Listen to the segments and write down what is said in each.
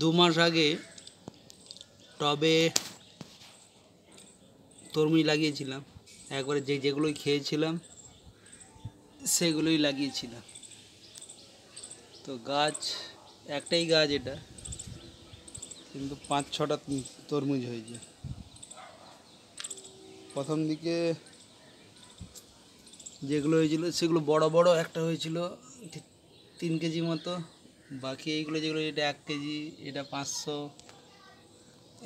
দু মাস আগে টবে তরমুজ লাগিয়েছিলাম, একবারে যেগুলোই খেয়েছিলাম সেগুলোই লাগিয়েছিলাম। তো গাছ একটাই গাছ এটা, কিন্তু 5-6টা তরমুজ হয়েছে। প্রথম দিকে যেগুলো হয়েছিল সেগুলো বড় বড়, একটা হয়েছিল 3 কেজি মতো, বাকি এইগুলো যেগুলো এটা 1 কেজি, এটা 500,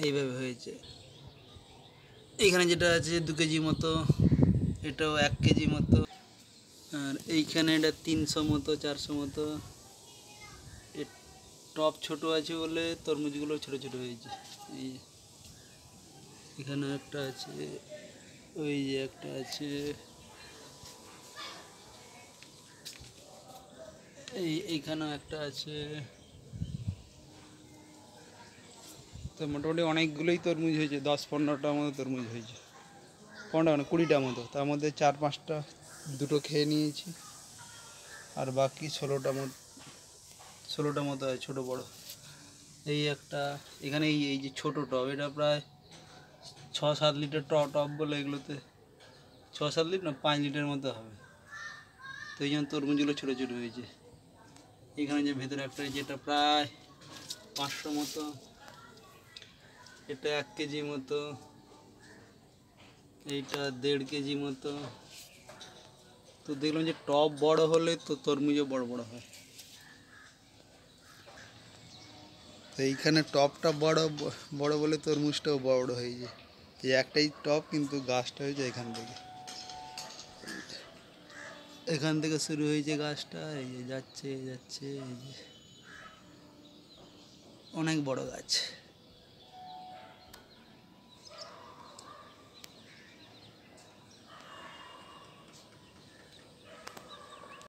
এইভাবে হয়েছে। এইখানে যেটা আছে 2 কেজি মতো, এটাও 1 কেজি মতো, আর এইখানে এটা 300 মতো, 400 মতো। টপ ছোট আছে বলে তরমুজগুলো ছোট ছোট হয়েছে। এই এখানে একটা আছে, ওই যে একটা আছে, এইখানেও একটা আছে। তো মোটামুটি অনেকগুলোই তরমুজ হয়েছে, 10-15টার মতো তরমুজ হয়েছে। 15টা মানে 20টার মতো, তার মধ্যে 4-5টা দুটো খেয়ে নিয়েছি, আর বাকি 16টা মতো আছে ছোটো বড়ো। এই একটা এখানে এই যে ছোটো টব, এটা প্রায় 6-7 লিটার টব বলে, এগুলোতে 6-7 লিটার না 5 লিটার মতো হবে। তো এই জন্য তরমুজগুলো ছোটো ছোটো হয়েছে। এখানে যে ভেতরে একটা হয়েছে, এটা প্রায় 500 মতো, এটা 1 কেজি মতো, এইটা 1.5 কেজি মতো। তো দেখলাম যে টব বড় হলে তো তরমুজও বড় বড় হয়। তো এইখানে টবটা বড় বড় বলে তরমুজটাও বড় বড় হয়েছে। এই একটাই টব, কিন্তু গাছটা হয়েছে এখান থেকে শুরু হয়েছে গাছটা, এই যে যাচ্ছে যাচ্ছে, এই যে অনেক বড় গাছ।